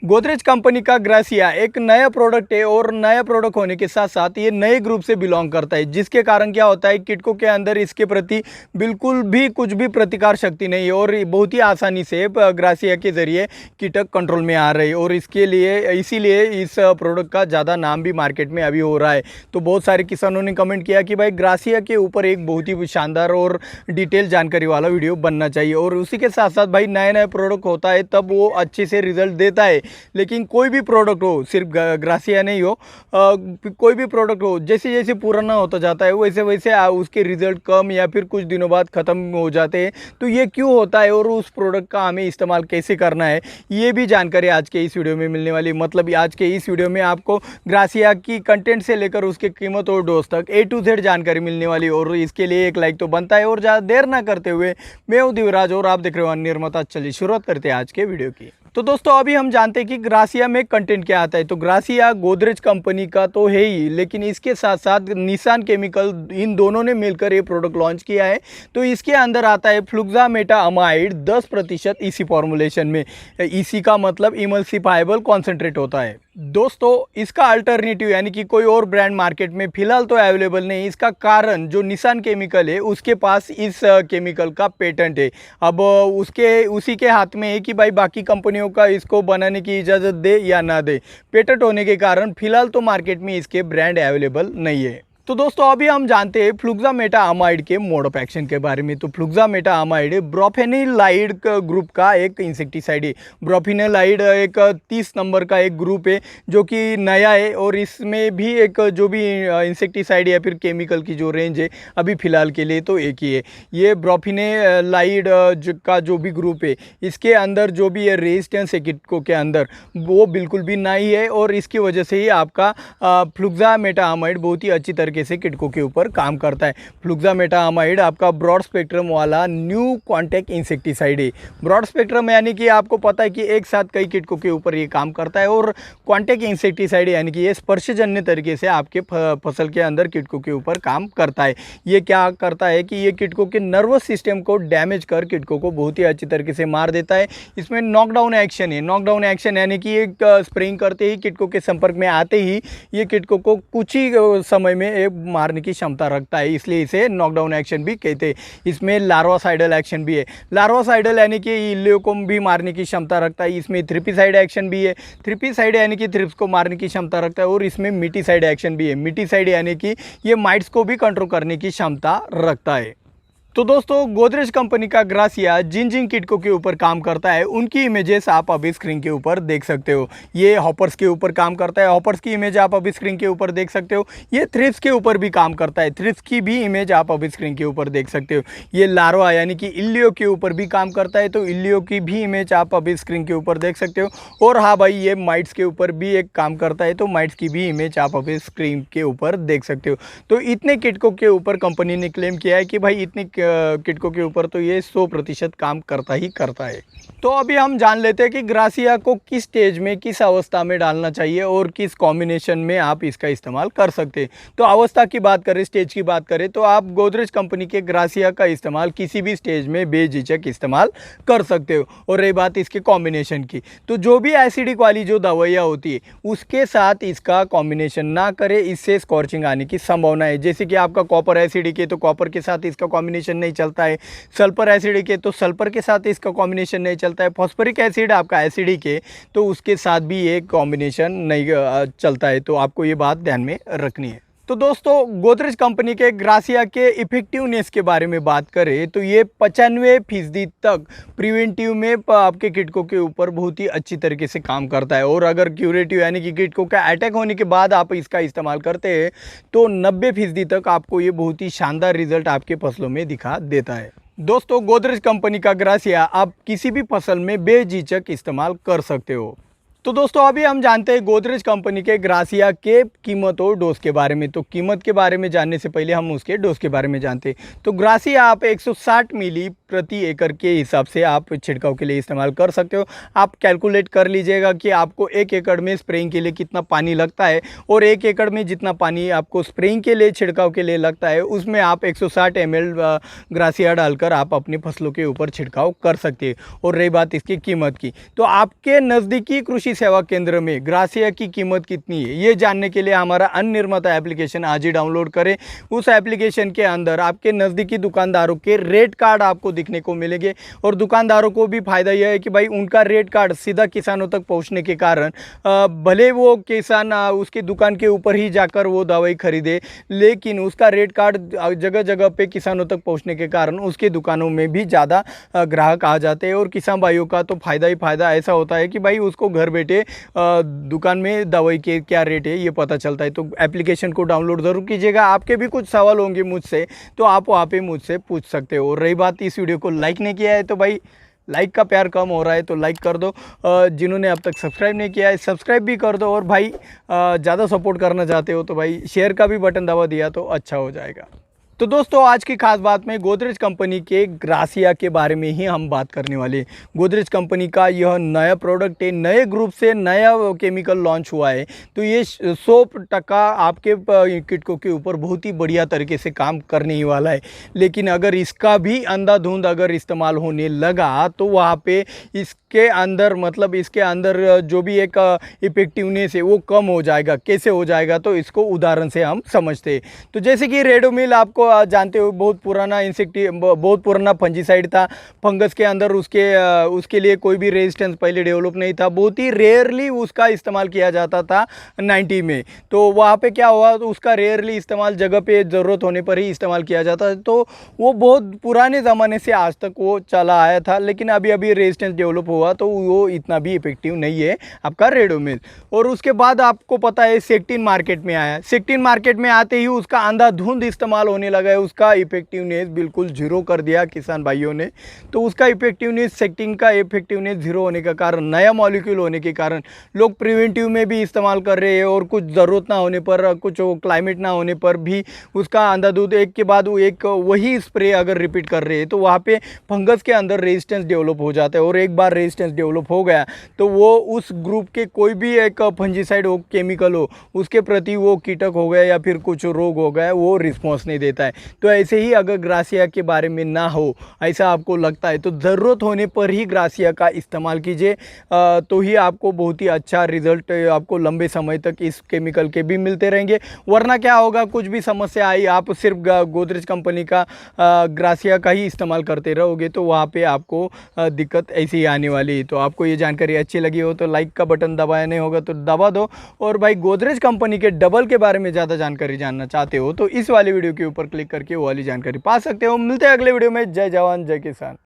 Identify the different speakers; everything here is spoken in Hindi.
Speaker 1: गोदरेज कंपनी का ग्रासिया एक नया प्रोडक्ट है और नया प्रोडक्ट होने के साथ साथ ये नए ग्रुप से बिलोंग करता है, जिसके कारण क्या होता है कीटकों के अंदर इसके प्रति बिल्कुल भी कुछ भी प्रतिकार शक्ति नहीं है और बहुत ही आसानी से ग्रासिया के ज़रिए कीटक कंट्रोल में आ रहे हैं और इसके लिए इसीलिए इस प्रोडक्ट का ज़्यादा नाम भी मार्केट में अभी हो रहा है। तो बहुत सारे किसानों ने कमेंट किया कि भाई ग्रासिया के ऊपर एक बहुत ही शानदार और डिटेल जानकारी वाला वीडियो बनना चाहिए और उसी के साथ साथ भाई नया नया प्रोडक्ट होता है तब वो अच्छे से रिजल्ट देता है। लेकिन कोई भी प्रोडक्ट हो, सिर्फ ग्रासिया नहीं हो, कोई भी प्रोडक्ट हो, जैसे जैसे पुराना होता जाता है वैसे वैसे उसके रिजल्ट कम या फिर कुछ दिनों बाद ख़त्म हो जाते हैं। तो ये क्यों होता है और उस प्रोडक्ट का हमें इस्तेमाल कैसे करना है, ये भी जानकारी आज के इस वीडियो में मिलने वाली। मतलब आज के इस वीडियो में आपको ग्रासिया की कंटेंट से लेकर उसके कीमत और डोज तक A to Z जानकारी मिलने वाली और इसके लिए एक लाइक तो बनता है। और ज़्यादा देर ना करते हुए मैं हूं दिवराज और आप देख रहे हो निर्माता। चलिए शुरुआत करते हैं आज के वीडियो की। तो दोस्तों अभी हम जानते हैं कि ग्रासिया में कंटेंट क्या आता है। तो ग्रासिया गोदरेज कंपनी का तो है ही, लेकिन इसके साथ साथ निसान केमिकल इन दोनों ने मिलकर ये प्रोडक्ट लॉन्च किया है। तो इसके अंदर आता है फ्लुक्सामेटामाइड 10% इसी फॉर्मुलेशन में। इसी का मतलब इमल्सिफाइबल कॉन्सेंट्रेट होता है। दोस्तों इसका अल्टरनेटिव यानी कि कोई और ब्रांड मार्केट में फिलहाल तो अवेलेबल नहीं। इसका कारण जो निसान केमिकल है उसके पास इस केमिकल का पेटेंट है। अब उसी के हाथ में है कि भाई बाकी कंपनियों का इसको बनाने की इजाज़त दे या ना दे। पेटेंट होने के कारण फिलहाल तो मार्केट में इसके ब्रांड अवेलेबल नहीं है। तो दोस्तों अभी हम जानते हैं फ्लुक्सामेटामाइड के मोड ऑफ एक्शन के बारे में। तो फ्लुक्सामेटामाइड ब्रोफेनिलाइड ग्रुप का एक इंसेक्टिसाइड है। ब्रोफेनिलाइड एक 30 नंबर का एक ग्रुप है जो कि नया है और इसमें भी एक जो भी इंसेक्टिसाइड या फिर केमिकल की जो रेंज है अभी फ़िलहाल के लिए तो एक ही है। ये ब्रोफेनिलाइड का जो भी ग्रुप है इसके अंदर जो भी ये रेजिस्टेंस है कीटकों के अंदर वो बिल्कुल भी नहीं है और इसकी वजह से ही आपका फ्लुक्सामेटामाइड बहुत ही अच्छी से कीटकों के ऊपर काम करता है। फ्लुक्सामेटामाइड आपका ब्रॉड स्पेक्ट्रम वाला न्यू कॉन्टैक्ट इंसेक्टिसाइड है। ब्रॉड स्पेक्ट्रम यानी कि आपको पता है कि एक साथ कई कीटकों के ऊपर ये काम करता है और कॉन्टैक्ट इंसेक्टिसाइड यानी कि ये स्पर्शजन्य तरीके से आपके फसल के अंदर कीटकों के ऊपर काम करता है। ये क्या करता है कि ये कीटकों के नर्वस सिस्टम को डैमेज कर कीटकों को बहुत ही अच्छी तरीके से मार देता है। इसमें नॉकडाउन एक्शन है। नॉकडाउन एक्शन यानी कि एक स्प्रेइंग करते ही कीटकों के संपर्क में आते ही ये कीटकों को कुछ ही समय में मारने की क्षमता रखता है, इसलिए इसे नॉकडाउन एक्शन भी कहते हैं। इसमें लार्वासाइडल एक्शन भी है। लार्वासाइडल यानी कि इल्लियों को भी मारने की क्षमता रखता है। इसमें थ्रिपिसाइड एक्शन भी है। थ्रिपिसाइड यानी कि थ्रिप्स को मारने की क्षमता रखता है और इसमें मिटीसाइड एक्शन भी है। मिटीसाइड यानी कि ये माइट्स को भी कंट्रोल करने की क्षमता रखता है। तो दोस्तों गोदरेज कंपनी का ग्रासिया जिन जिन कीटकों के ऊपर काम करता है उनकी इमेजेस आप अभी स्क्रीन के ऊपर देख सकते हो। ये हॉपर्स के ऊपर काम करता है, हॉपर्स की इमेज आप अभी स्क्रीन के ऊपर देख सकते हो। ये थ्रिप्स के ऊपर भी काम करता है, थ्रिप्स की भी इमेज आप अभी स्क्रीन के ऊपर देख सकते हो। ये लार्वा यानी कि इल्लियों के ऊपर भी काम करता है, तो इल्लियों की भी इमेज आप अभी स्क्रीन के ऊपर देख सकते हो। और हाँ भाई ये माइट्स के ऊपर भी एक काम करता है, तो माइट्स की भी इमेज आप अभी स्क्रीन के ऊपर देख सकते हो। तो इतने कीटकों के ऊपर कंपनी ने क्लेम किया है कि भाई इतने कीटकों के ऊपर तो ये 100% काम करता ही करता है। तो अभी हम जान लेते हैं कि ग्रासिया को किस स्टेज में किस अवस्था में डालना चाहिए और किस कॉम्बिनेशन में आप इसका इस्तेमाल कर सकते हैं। तो अवस्था की बात करें, स्टेज की बात करें तो आप गोदरेज कंपनी के ग्रासिया का इस्तेमाल किसी भी स्टेज में बेझिझक इस्तेमाल कर सकते हो। और रही बात इसके कॉम्बिनेशन की, तो जो भी एसिडिक वाली जो दवाइयाँ होती है उसके साथ इसका कॉम्बिनेशन ना करें, इससे स्कॉर्चिंग आने की संभावना है। जैसे कि आपका कॉपर एसिडिक है तो कॉपर के साथ इसका कॉम्बिनेशन नहीं चलता है। सल्फर एसिडिक है तो सल्फर के साथ इसका कॉम्बिनेशन नहीं चलता है। फॉस्फोरिक एसिड आपका एसिडिक है तो उसके साथ भी ये कॉम्बिनेशन नहीं चलता है। तो आपको ये बात ध्यान में रखनी है। तो दोस्तों गोदरेज कंपनी के ग्रासिया के इफेक्टिवनेस के बारे में बात करें तो ये 95% तक प्रिवेंटिव में आपके कीटकों के ऊपर बहुत ही अच्छी तरीके से काम करता है। और अगर क्यूरेटिव यानी कि कीटकों का अटैक होने के बाद आप इसका इस्तेमाल करते हैं तो 90% तक आपको ये बहुत ही शानदार रिजल्ट आपके फसलों में दिखा देता है। दोस्तों गोदरेज कंपनी का ग्रासिया आप किसी भी फसल में बेझिझक इस्तेमाल कर सकते हो। तो दोस्तों अभी हम जानते हैं गोदरेज कंपनी के ग्रासिया के कीमत और डोज के बारे में। तो कीमत के बारे में जानने से पहले हम उसके डोज के बारे में जानते हैं। तो ग्रासिया आप 160 मिली प्रति एकड़ के हिसाब से आप छिड़काव के लिए इस्तेमाल कर सकते हो। आप कैलकुलेट कर लीजिएगा कि आपको 1 एकड़ में स्प्रेइंग के लिए कितना पानी लगता है और 1 एकड़ में जितना पानी आपको स्प्रेइंग के लिए छिड़काव के लिए लगता है उसमें आप 160 ml ग्रासिया डालकर आप अपनी फसलों के ऊपर छिड़काव कर सकते हैं। और रही बात इसकी कीमत की, तो आपके नज़दीकी कृषि सरकारी सेवा केंद्र में ग्रासिया की कीमत कितनी है, ये जानने के लिए हमारा अननिर्माता एप्लीकेशन आज ही डाउनलोड करें। उस एप्लीकेशन के अंदर आपके नज़दीकी दुकानदारों के रेट कार्ड आपको दिखने को मिलेंगे और दुकानदारों को भी फ़ायदा यह है कि भाई उनका रेट कार्ड सीधा किसानों तक पहुंचने के कारण भले वो किसान उसकी दुकान के ऊपर ही जाकर वो दवाई खरीदे, लेकिन उसका रेट कार्ड जगह जगह पे किसानों तक पहुंचने के कारण उसके दुकानों में भी ज़्यादा ग्राहक आ जाते हैं और किसान भाइयों का तो फ़ायदा ही फ़ायदा ऐसा होता है कि भाई उसको घर बैठे दुकान में दवाई के क्या रेट है ये पता चलता है। तो एप्लीकेशन को डाउनलोड ज़रूर कीजिएगा। आपके भी कुछ सवाल होंगे मुझसे तो आप वहाँ पे मुझसे पूछ सकते हो। और रही बात इस वीडियो को लाइक नहीं किया है तो भाई लाइक का प्यार कम हो रहा है तो लाइक कर दो। जिन्होंने अब तक सब्सक्राइब नहीं किया है सब्सक्राइब भी कर दो। और भाई ज़्यादा सपोर्ट करना चाहते हो तो भाई शेयर का भी बटन दबा दिया तो अच्छा हो जाएगा। तो दोस्तों आज की खास बात में गोदरेज कंपनी के ग्रासिया के बारे में ही हम बात करने वाले हैं। गोदरेज कंपनी का यह नया प्रोडक्ट है, नए ग्रुप से नया केमिकल लॉन्च हुआ है। तो ये 100% आपके कीटकों के ऊपर बहुत ही बढ़िया तरीके से काम करने ही वाला है। लेकिन अगर इसका भी अंधाधुंध अगर इस्तेमाल होने लगा तो वहाँ पे इसके अंदर मतलब इसके अंदर जो भी एक इफेक्टिवनेस है वो कम हो जाएगा। कैसे हो जाएगा तो इसको उदाहरण से हम समझते हैं। तो जैसे कि रेडोमिल आपको जानते हो बहुत पुराना बहुत पुराना फंजीसाइड था। फंगस के अंदर उसके लिए कोई भी रेजिस्टेंस पहले डेवलप नहीं था। बहुत ही रेयरली उसका इस्तेमाल किया जाता था 90 में। तो वहाँ पे क्या हुआ तो उसका रेयरली इस्तेमाल जगह पे ज़रूरत होने पर ही इस्तेमाल किया जाता है। तो वो बहुत पुराने ज़माने से आज तक वो चला आया था। लेकिन अभी अभी रेजिस्टेंस डेवलप हुआ तो वो इतना भी इफेक्टिव नहीं है आपका रेडोमिल। और उसके बाद आपको पता है सेक्टिन मार्केट में आया। सेक्टिन मार्केट में आते ही उसका अंधाधुंध इस्तेमाल होने लगा है। उसका इफेक्टिवनेस बिल्कुल जीरो कर दिया किसान भाइयों ने। तो उसका इफेक्टिवनेस सेक्टिन का इफेक्टिवनेस जीरो होने का कारण नया मॉलिक्यूल होने के कारण लोग प्रिवेंटिव में भी इस्तेमाल कर रहे हैं और कुछ ज़रूरत ना होने पर कुछ क्लाइमेट ना होने पर भी उसका अंधाधुंध एक के बाद एक वही स्प्रे अगर रिपीट कर रहे हैं तो वहाँ पे फंगस के अंदर रेजिस्टेंस डेवलप हो जाता है। और एक बार रेजिस्टेंस डेवलप हो गया तो वो उस ग्रुप के कोई भी एक फंजीसाइड हो केमिकल हो उसके प्रति वो कीटक हो गया या फिर कुछ रोग हो गया वो रिस्पॉन्स नहीं देता है। तो ऐसे ही अगर ग्रासिया के बारे में ना हो ऐसा आपको लगता है तो ज़रूरत होने पर ही ग्रासिया का इस्तेमाल कीजिए। तो ही आपको बहुत ही अच्छा रिजल्ट आपको लंबे समय तक इस केमिकल के भी मिलते रहेंगे। वरना क्या होगा कुछ भी समस्या आई आप सिर्फ गोदरेज कंपनी का ग्रासिया का ही इस्तेमाल करते रहोगे तो वहाँ पे आपको दिक्कत ऐसी ही आने वाली है। तो आपको ये जानकारी अच्छी लगी हो तो लाइक का बटन दबाया नहीं होगा तो दबा दो। और भाई गोदरेज कंपनी के डबल के बारे में ज़्यादा जानकारी जानना चाहते हो तो इस वाली वीडियो के ऊपर क्लिक करके वो वाली जानकारी पा सकते हो। मिलते हैं अगले वीडियो में। जय जवान जय किसान।